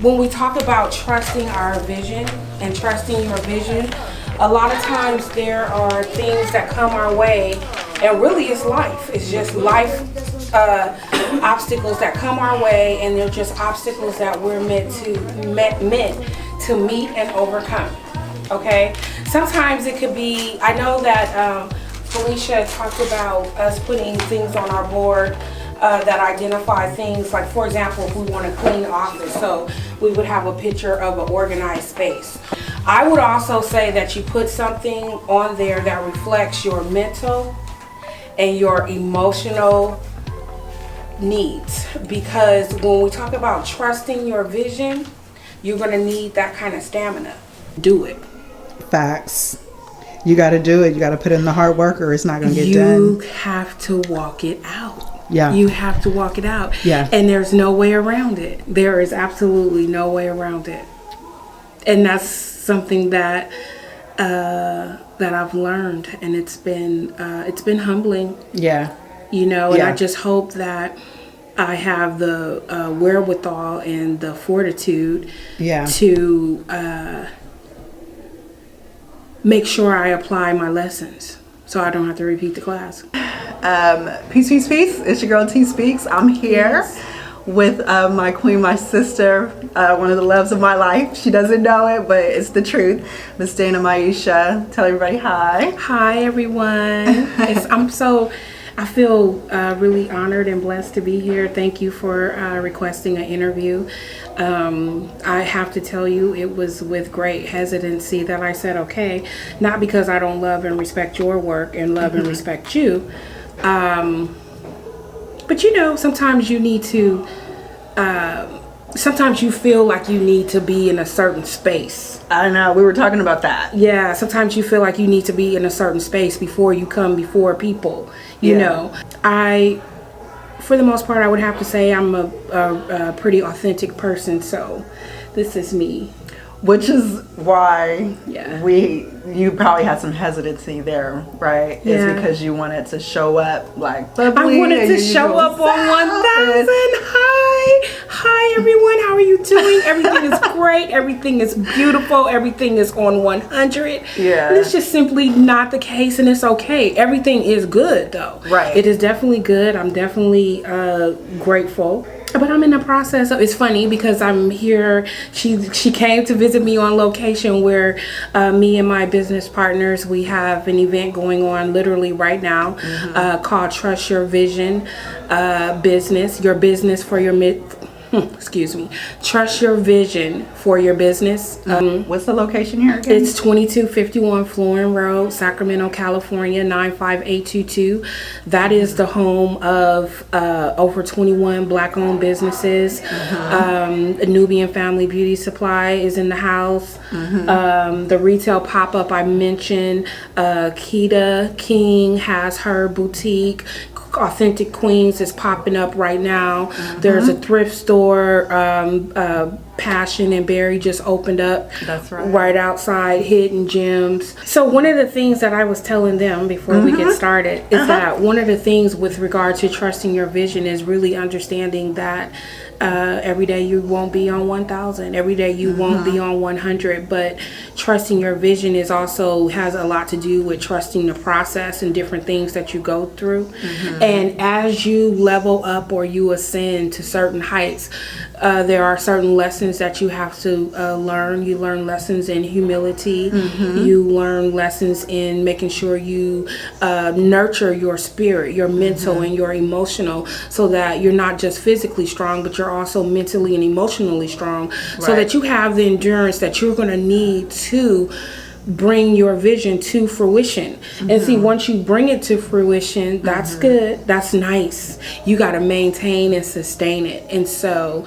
when we talk about trusting our vision and trusting your vision, a lot of times there are things that come our way, and really it's life. It's just life obstacles that come our way, and they're just obstacles that we're meant to meet and overcome. Okay? Sometimes it could be, I know that Felicia talked about us putting things on our board that identify things, like for example, if we want a clean office, so we would have a picture of an organized space. I would also say that you put something on there that reflects your mental and your emotional needs, because when we talk about trusting your vision, you're going to need that kind of stamina. Do it. Facts. You got to do it. You got to put in the hard work, or it's not going to get done. You have to walk it out. Yeah. You have to walk it out. Yeah. And there's no way around it. There is absolutely no way around it. And that's something that that I've learned, and it's been humbling. Yeah. You know, and Yeah. I just hope that I have the wherewithal and the fortitude to make sure I apply my lessons so I don't have to repeat the class. Peace. It's your girl T.Speaks. I'm here with my queen, my sister, one of the loves of my life. She doesn't know it, but it's the truth. Miss Dana Myesha. Tell everybody hi. Hi, everyone. I feel really honored and blessed to be here. Thank you for requesting an interview. I have to tell you, it was with great hesitancy that I said okay, not because I don't love and respect your work and love and respect you, but you know, sometimes you need to, sometimes you feel like you need to be in a certain space. I know, we were talking about that. Yeah, sometimes you feel like you need to be in a certain space before you come before people. You know, for the most part, I would have to say I'm a pretty authentic person. So this is me. Which is why Yeah. you probably had some hesitancy there, right? Yeah. It's because you wanted to show up like bubbly. I wanted to show up on 1,000. Hi everyone, how are you doing? Everything is great, everything is beautiful, everything is on 100. Yeah. And it's just simply not the case, and it's okay. Everything is good though. Right. It is definitely good. I'm definitely grateful. But I'm in the process of, it's funny because I'm here, she came to visit me on location where me and my business partners, we have an event going on literally right now called Trust Your Vision Business, your business for your Trust Your Vision for your business. What's the location here again? It's 2251 Florin Road, Sacramento, California, 95822. That is the home of over 21 Black-owned businesses. Nubian Family Beauty Supply is in the house. The retail pop-up I mentioned, Keita King has her boutique. Authentic Queens is popping up right now. There's a thrift store, Passion and Berry just opened up. That's right. Right outside Hidden Gems. So one of the things that I was telling them before we get started is that one of the things with regard to trusting your vision is really understanding that every day you won't be on 1,000. Every day you won't be on 100. But trusting your vision is also has a lot to do with trusting the process and different things that you go through. And as you level up or you ascend to certain heights, there are certain lessons that you have to learn. You learn lessons in humility. You learn lessons in making sure you nurture your spirit, your mental and your emotional, so that you're not just physically strong, but you're also mentally and emotionally strong, so that you have the endurance that you're going to need to bring your vision to fruition. And see, once you bring it to fruition, that's good, that's nice. You got to maintain and sustain it. And so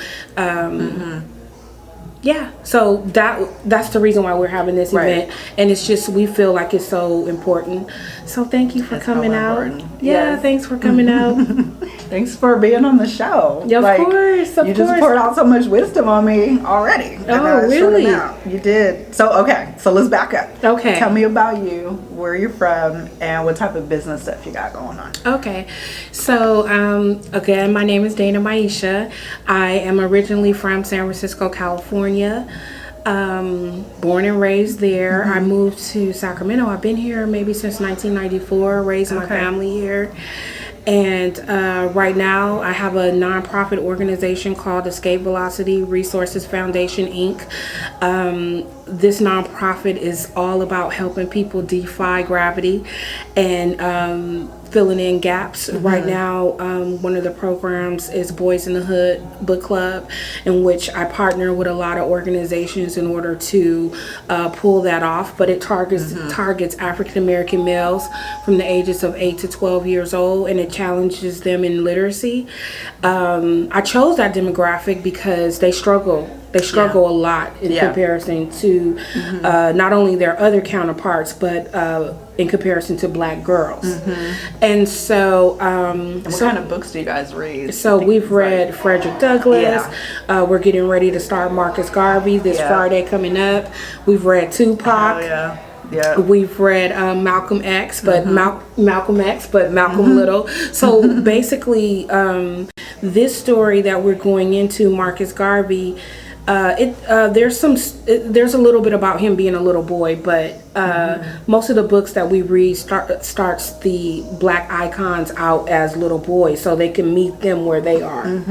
Yeah, so that's the reason why we're having this event, and it's just we feel like it's so important. So thank you for coming out. Yeah, thanks for coming out. Thanks for being on the show. Yeah, of course. You just poured out so much wisdom on me already. Oh, really? You did. So so let's back up. Okay. Tell me about you, where you're from, and what type of business stuff you got going on. Okay, so again, my name is Dana Myesha. I am originally from San Francisco, California. Born and raised there. I moved to Sacramento. I've been here maybe since 1994, raised my family here. And right now I have a nonprofit organization called Escape Velocity Resources Foundation, Inc. This nonprofit is all about helping people defy gravity and filling in gaps. Right now, one of the programs is Boys in the Hood Book Club, in which I partner with a lot of organizations in order to pull that off. But it targets African American males from the ages of 8 to 12 years old, and it challenges them in literacy. I chose that demographic because they struggle. They struggle a lot in comparison to not only their other counterparts, but in comparison to Black girls. And so, what kind of books do you guys read? So we've read Frederick Douglass. We're getting ready to start Marcus Garvey this Friday coming up. We've read Tupac. Yeah. We've read Malcolm X, but Malcolm Little. So basically, this story that we're going into, Marcus Garvey, there's a little bit about him being a little boy, but most of the books that we read starts the Black icons out as little boys, so they can meet them where they are.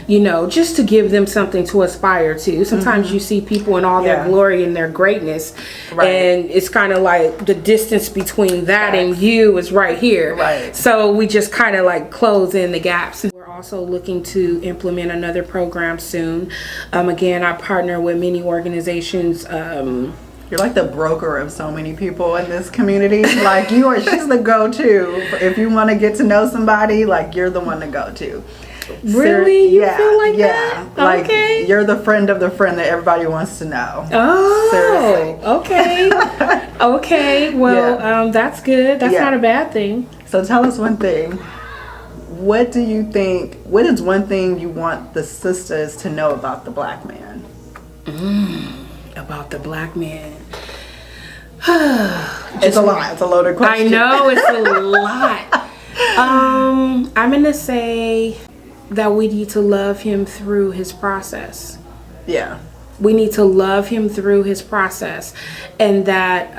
You know, just to give them something to aspire to. Sometimes you see people in all their glory and their greatness, and it's kind of like the distance between that and you is right here. So we just kind of like close in the gaps. We're also looking to implement another program soon. Again, I partner with many organizations. You're like the broker of so many people in this community. Like she's the go-to. If you want to get to know somebody, like you're the one to go to. Really? You feel like that? Like Okay. you're the friend of the friend that everybody wants to know. Oh, seriously. Okay. Okay. Well, that's good. That's not a bad thing. So tell us one thing. What do you think? What is one thing you want the sisters to know about the Black man? About the Black man. It's a lot. It's a loaded question. I know it's a lot. I'm gonna say that we need to love him through his process. Yeah. We need to love him through his process, and that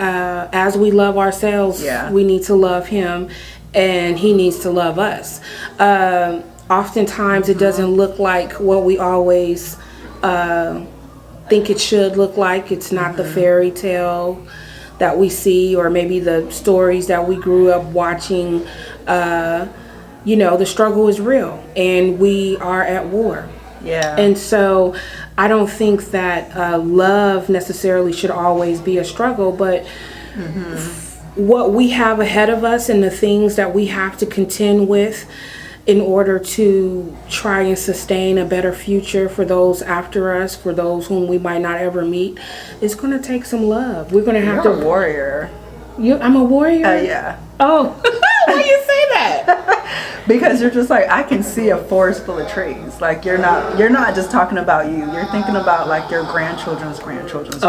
as we love ourselves, we need to love him, and he needs to love us. Oftentimes, it doesn't look like what we always think it should look like. It's not the fairy tale that we see, or maybe the stories that we grew up watching. You know, the struggle is real, and we are at war. Yeah. And so I don't think that love necessarily should always be a struggle, but what we have ahead of us and the things that we have to contend with in order to try and sustain a better future for those after us, for those whom we might not ever meet, it's going to take some love. We're going to have You're a warrior. I'm a warrior? Yeah. Oh, why you say that? Because you're just like, I can see a forest full of trees. Like you're not just talking about you. You're thinking about like your grandchildren's grandchildren.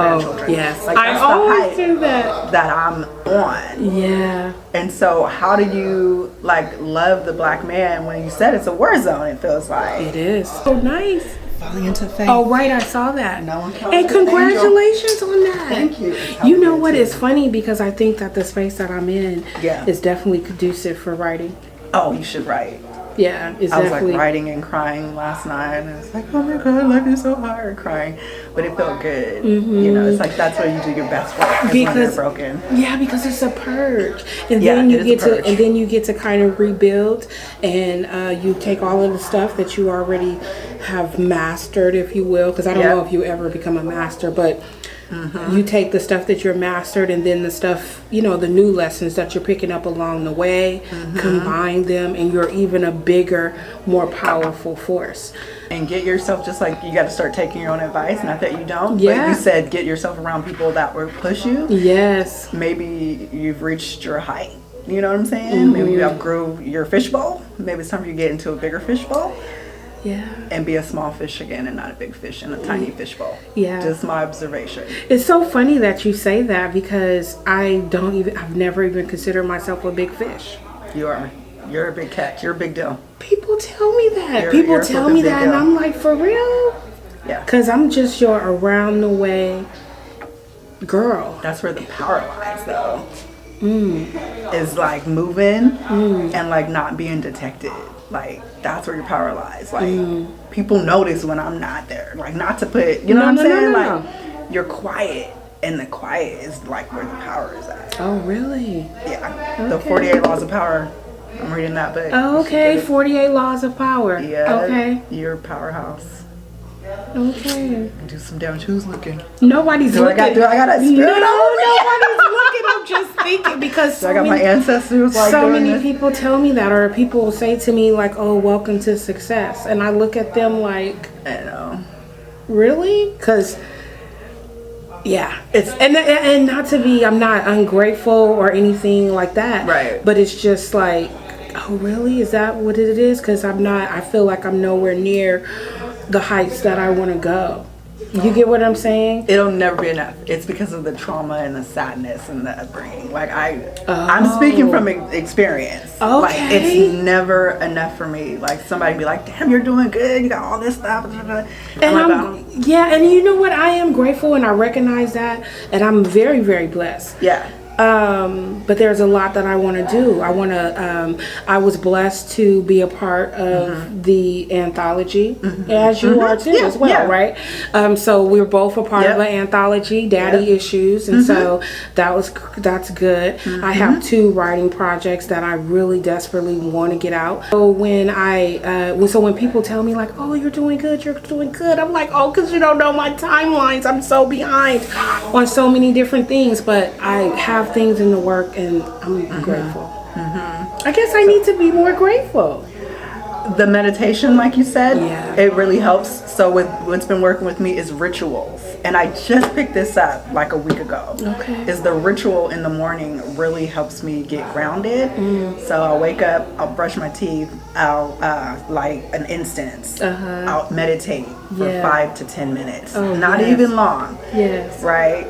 Yes. Like, I always do that. That I'm on. Yeah. And so how do you like love the Black man when you said it's a war zone, it feels like? It is. So nice. Falling into faith. Oh, right, I saw that. No one Hey, congratulations on that. Thank you. You know what? It's funny because I think that the space that I'm in is definitely conducive for writing. Oh, you should write. Yeah, it's I was definitely. like writing and crying last night, and it's like, oh my God, I love you so hard, crying. But it felt good. You know, it's like that's where you do your best work, is when you're broken. Yeah, because it's a purge, and then you get to kind of rebuild, and you take all of the stuff that you already have mastered, if you will. Because I don't know if you ever become a master, but You take the stuff that you're mastered and then the stuff, the new lessons that you're picking up along the way, combine them, and you're even a bigger, more powerful force. And get yourself, just like you got to start taking your own advice. Not that you don't, Yeah. but you said get yourself around people that will push you. Yes. Maybe you've reached your height. You know what I'm saying? Maybe you outgrew your fishbowl. Maybe it's time for you to get into a bigger fishbowl. Yeah. And be a small fish again and not a big fish in a tiny fishbowl. Yeah. Just my observation. It's so funny that you say that because I've never even considered myself a big fish. You're a big catch. You're a big deal. People tell me that. You're People a tell fucking me big that, and deal. I'm like, for real? Yeah. Because I'm just your around the way girl. That's where the power lies, though. Is like moving and like not being detected. Like that's where your power lies. Like people notice when I'm not there. Like not to put, you know what I'm saying? Like you're quiet, and the quiet is like where the power is at. Oh, really? Yeah. The 48 Laws of Power. I'm reading that book. Oh, okay. 48 Laws of Power. Yeah. Okay. You're a powerhouse. Okay. Do some damage. Who's looking? Nobody's looking. I got that spirit over me? Nobody's looking. I'm just thinking because So I got my ancestors like so doing many this. people tell me that, or people say to me like, "Oh, welcome to success," and I look at them like, I know. "Really?" Because yeah, it's and not to be, I'm not ungrateful or anything like that, Right. But it's just like, oh, really? Is that what it is? Because I feel like I'm nowhere near the heights that I want to go. You get what I'm saying? It'll never be enough. It's because of the trauma and the sadness and the upbringing. Like I'm speaking from experience. Like Okay. it's never enough for me. Like somebody be like, "Damn, you're doing good. You got all this stuff." And yeah, and you know what? I am grateful and I recognize that, and I'm very, very blessed. Yeah. But there's a lot that I want to do. I was blessed to be a part of the anthology, as you are too, as well, right? So we're both a part of an anthology, Daddy Issues, and so that's good. I have 2 writing projects that I really desperately want to get out. So when people tell me like, "Oh, you're doing good," I'm like, "Oh, because you don't know my timelines. I'm so behind on so many different things," but I have things in the work, and I'm grateful. I guess I need to be more grateful. The meditation, like you said, Yeah. it really helps. So what's been working with me is rituals. And I just picked this up like a week ago. Okay. Is the ritual in the morning really helps me get grounded. So I'll wake up, I'll brush my teeth, I'll light an incense. I'll meditate for 5 to 10 minutes. Not even long. Yes. Right?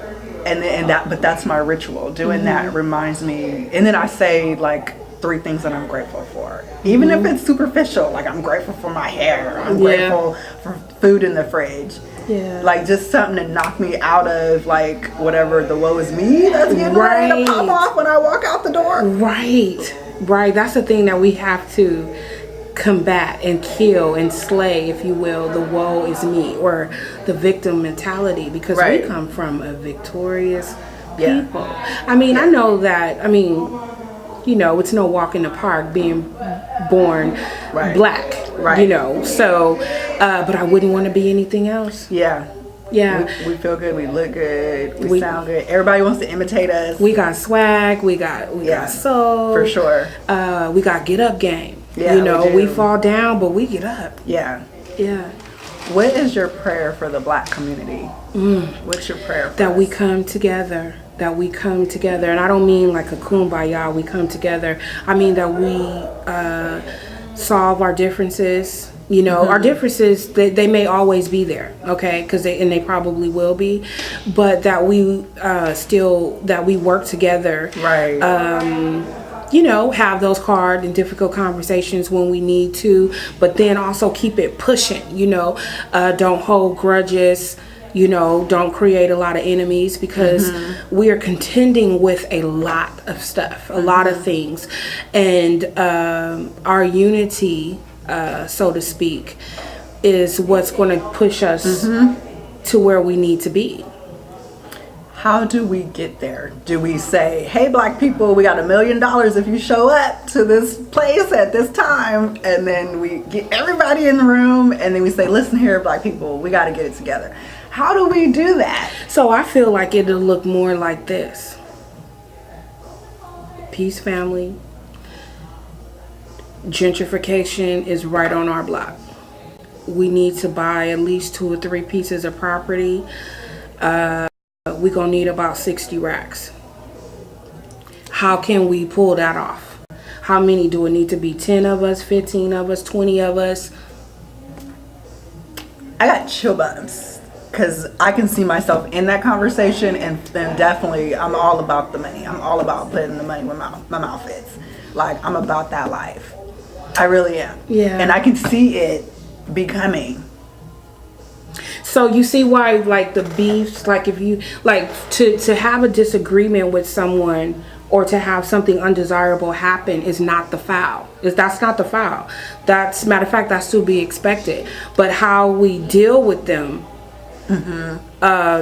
But that's my ritual. Doing that reminds me, and then I say like 3 things that I'm grateful for. Even if it's superficial, like I'm grateful for my hair, I'm grateful for food in the fridge. Yeah. Like just something to knock me out of like whatever the woe is me that's getting ready to pop off when I walk out the door. Right. That's the thing that we have to combat and kill and slay, if you will, the woe is me or the victim mentality, because we come from a victorious people. I mean, I know that, it's no walk in the park being born black, so, but I wouldn't want to be anything else. Yeah. We feel good, we look good, we sound good. Everybody wants to imitate us. We got swag, we got soul. For sure. We got get up game. Yeah, we fall down, but we get up. Yeah. What is your prayer for the black community? What's your prayer for that we come together? That we come together, and I don't mean like a kumbaya, we come together. I mean that we solve our differences. Our differences, they may always be there, okay? Because they probably will be, but that we that we work together, right? Have those hard and difficult conversations when we need to, but then also keep it pushing. Don't hold grudges. Don't create a lot of enemies, because we are contending with a lot of stuff, a lot of things. And our unity, so to speak, is what's going to push us to where we need to be. How do we get there? Do we say, "Hey, black people, we got $1 million if you show up to this place at this time," and then we get everybody in the room, and then we say, "Listen here, black people, we got to get it together"? How do we do that? So I feel like it'll look more like this. Peace family. Gentrification is right on our block. We need to buy at least 2 or 3 pieces of property. We're gonna need about 60 racks. How can we pull that off? How many do it need to be? 10 of us, 15 of us, 20 of us? I got chill bumps because I can see myself in that conversation, and definitely I'm all about the money. I'm all about putting the money where my mouth is. Like, I'm about that life. I really am. Yeah. And I can see it becoming. So you see why, like, the beefs, like, if you, like, to have a disagreement with someone or to have something undesirable happen is not the foul. That's not the foul. That's, matter of fact, that's to be expected. But how we deal with them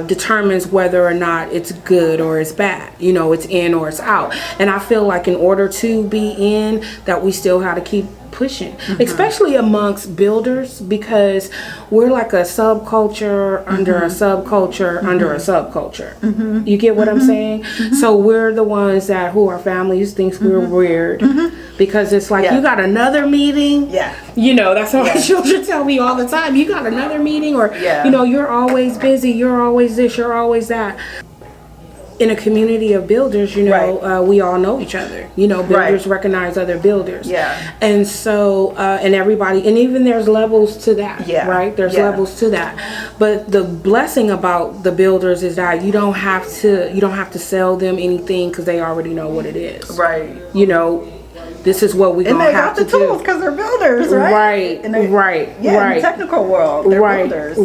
determines whether or not it's good or it's bad. You know, it's in or it's out. And I feel like in order to be in, that we still have to keep pushing, especially amongst builders, because we're like a subculture under a subculture under a subculture. You get what I'm saying? So we're the ones that who our families thinks we're weird because it's like, you got another meeting. You know, that's what my children tell me all the time. You got another meeting, or you know, you're always busy, you're always this, you're always that. In a community of builders, you know, we all know each other. You know, builders recognize other builders. And so, and everybody, and even there's levels to that, right? There's levels to that. But the blessing about the builders is that you don't have to sell them anything because they already know what it is. You know, this is what we're gonna have to do. And they got the tools because they're builders, right? In the technical world, they're builders.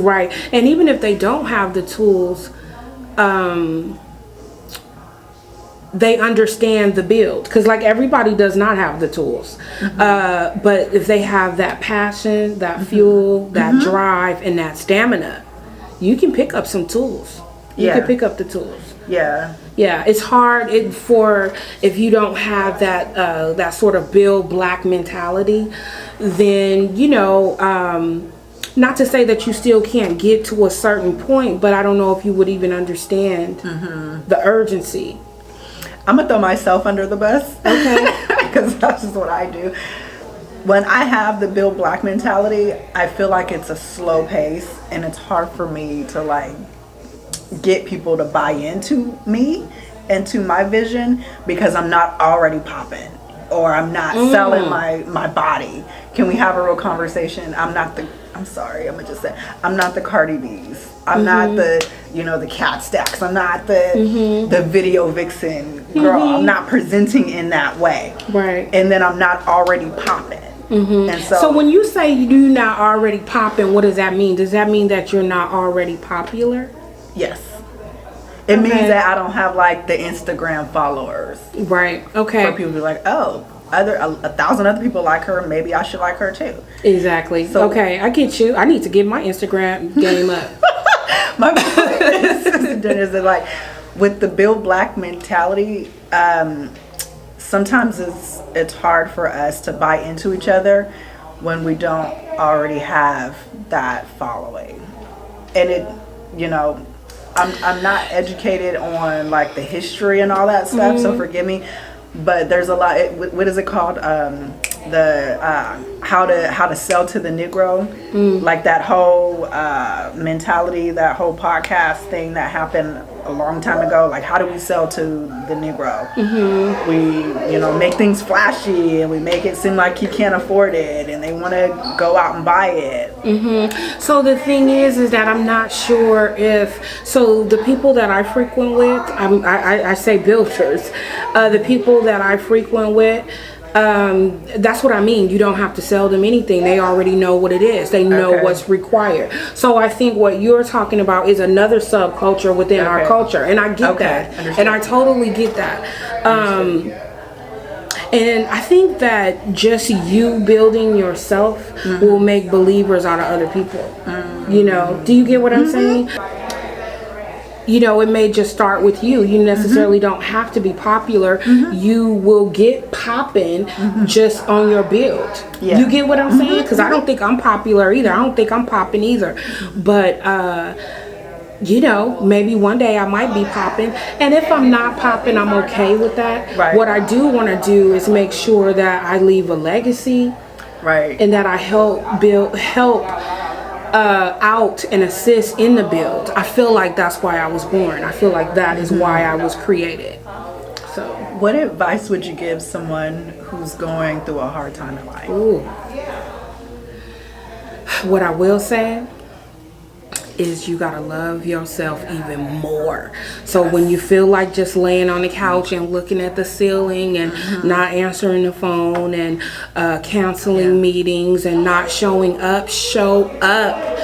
And even if they don't have the tools, they understand the build, because like everybody does not have the tools, but if they have that passion, that fuel, that drive, and that stamina, you can pick up some tools. You can pick up the tools. It's hard if you don't have that that sort of build black mentality, then you know, not to say that you still can't get to a certain point, but I don't know if you would even understand the urgency. I'm gonna throw myself under the bus, because that's just what I do. When I have the build black mentality, I feel like it's a slow pace, and it's hard for me to like get people to buy into me and to my vision because I'm not already popping, or I'm not selling my body. Can we have a real conversation? I'm not the Cardi B's. I'm not the, you know, the cat stacks. I'm not the video vixen girl. I'm not presenting in that way. And then I'm not already popping. And so when you say you're not already popping, what does that mean? Does that mean that you're not already popular? Yes. It means that I don't have like the Instagram followers. For people to be like, oh, 1,000 other people like her, maybe I should like her too. So, I get you. I need to get my Instagram game up. My is that like with the build black mentality, sometimes it's hard for us to buy into each other when we don't already have that following. And it, you know, I'm not educated on like the history and all that stuff, so forgive me. But there's a lot. What is it called? How to sell to the Negro, like that whole mentality, that whole podcast thing that happened a long time ago. Like, how do we sell to the Negro? We, you know, make things flashy, and we make it seem like he can't afford it, and they want to go out and buy it. So the thing is that I'm not sure if, so the people that I frequent with, I say builders, the people that I frequent with, that's what I mean. You don't have to sell them anything. They already know what it is. They know what's required. So I think what you're talking about is another subculture within our culture, and I get that. And I totally get that. And I think that just you building yourself will make believers out of other people. You know, do you get what I'm saying? You know, it may just start with you. You necessarily don't have to be popular. You will get popping just on your build. You get what I'm saying? Because I don't think I'm popular either. I don't think I'm popping either. But you know, maybe one day I might be popping. And if I'm not popping, I'm okay with that. Right. What I do want to do is make sure that I leave a legacy. Right. And that I help out and assist in the build. I feel like that's why I was born. I feel like that is why I was created. So, what advice would you give someone who's going through a hard time in life? ooh. What I will say is you gotta love yourself even more. So when you feel like just laying on the couch and looking at the ceiling and not answering the phone and canceling meetings and not showing up, show up.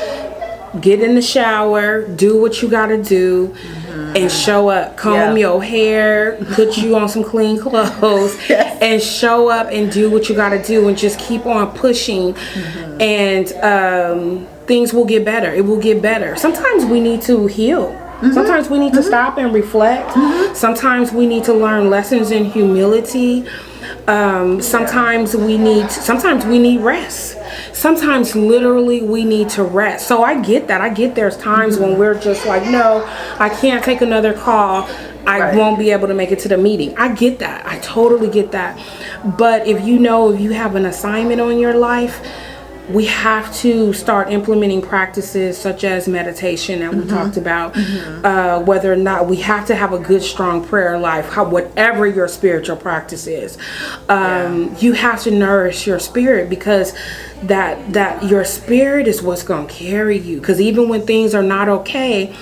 Get in the shower, do what you gotta do, and show up. Comb your hair, put you on some clean clothes, and show up and do what you gotta do, and just keep on pushing. And things will get better. It will get better. Sometimes we need to heal. Sometimes we need to stop and reflect. Sometimes we need to learn lessons in humility. Sometimes we need rest. Sometimes literally we need to rest. So I get that. I get there's times when we're just like, no, I can't take another call. I won't be able to make it to the meeting. I get that. I totally get that. But if you have an assignment on your life, we have to start implementing practices such as meditation that we talked about, whether or not we have to have a good, strong prayer life, whatever your spiritual practice is. You have to nourish your spirit, because that your spirit is what's going to carry you. Because even when things are not okay,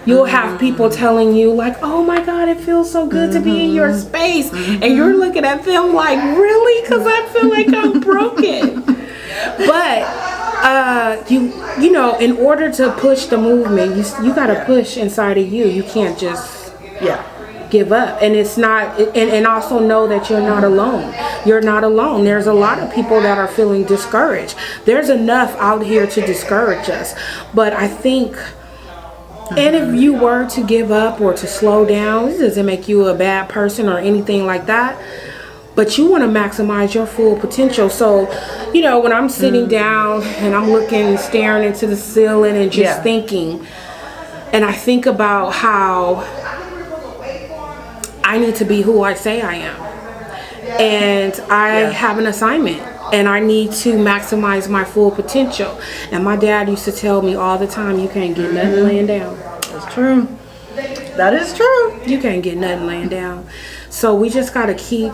you'll have people telling you like, oh my God, it feels so good to be in your space. And you're looking at them like, really? Because I feel like I'm broken. But you know, in order to push the movement, you got to push inside of you. You can't just give up. And it's not, and also know that you're not alone. You're not alone. There's a lot of people that are feeling discouraged. There's enough out here to discourage us. But I think, and if you were to give up or to slow down, this doesn't make you a bad person or anything like that. But you want to maximize your full potential. So, you know, when I'm sitting down and I'm looking, staring into the ceiling and just thinking, and I think about how I need to be who I say I am. And I have an assignment, and I need to maximize my full potential. And my dad used to tell me all the time, you can't get nothing laying down. That's true. That is true. You can't get nothing laying down. So we just got to keep...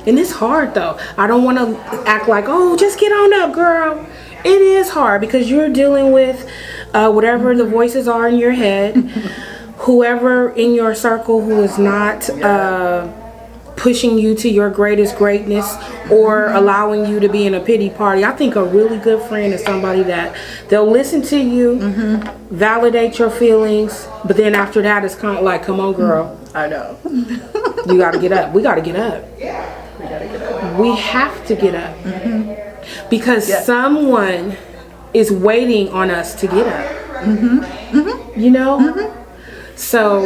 And it's hard though. I don't want to act like, oh, just get on up, girl. It is hard because you're dealing with whatever the voices are in your head, whoever in your circle who is not pushing you to your greatest greatness or allowing you to be in a pity party. I think a really good friend is somebody that they'll listen to you, validate your feelings, but then after that it's kind of like, come on, girl. I know. You got to get up. We got to get up. We gotta get up. We have to get up because someone is waiting on us to get up. You know? So,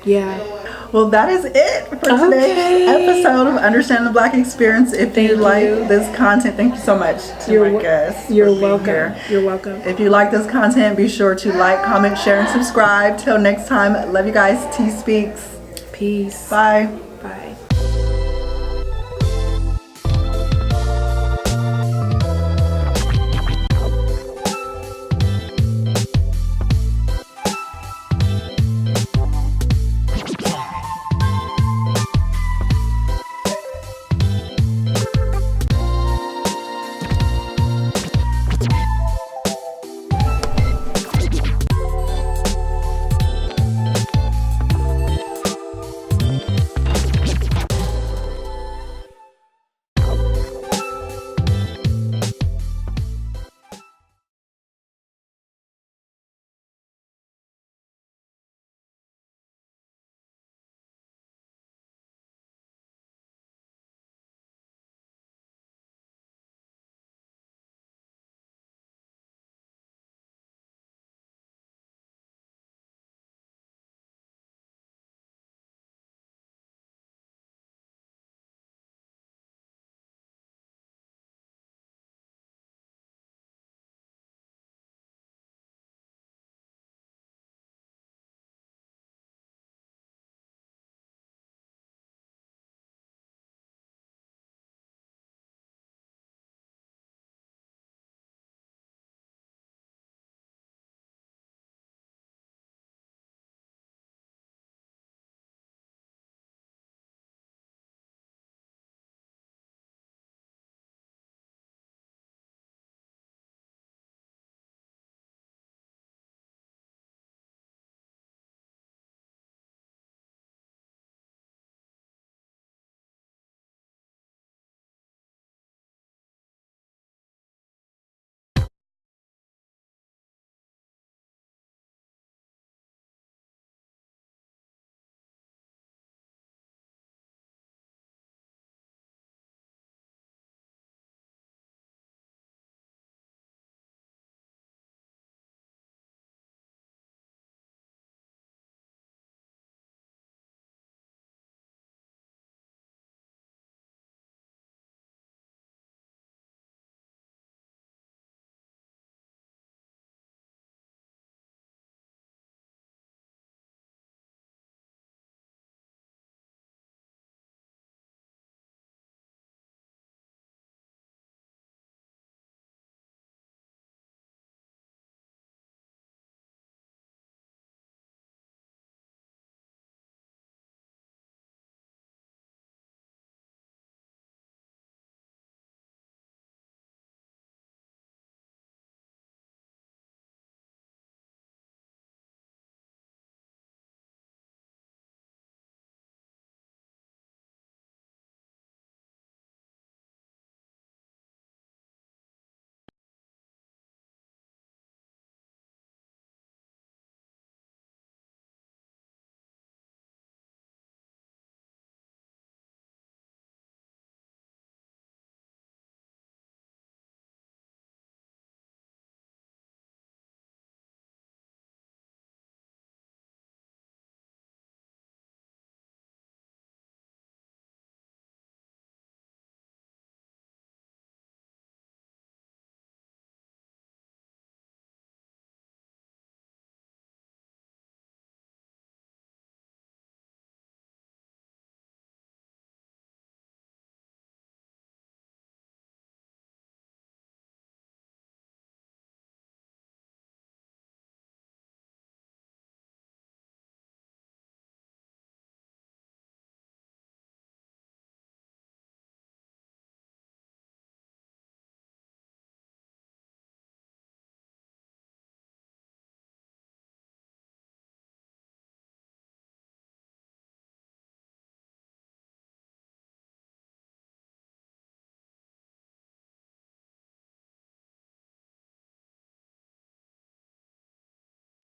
Well, that is it for today's episode of Understanding the Black Experience. If you like this content, thank you so much to my guests. You're welcome. You're welcome. If you like this content, be sure to like, comment, share, and subscribe. Till next time, love you guys. T Speaks. Peace. Bye.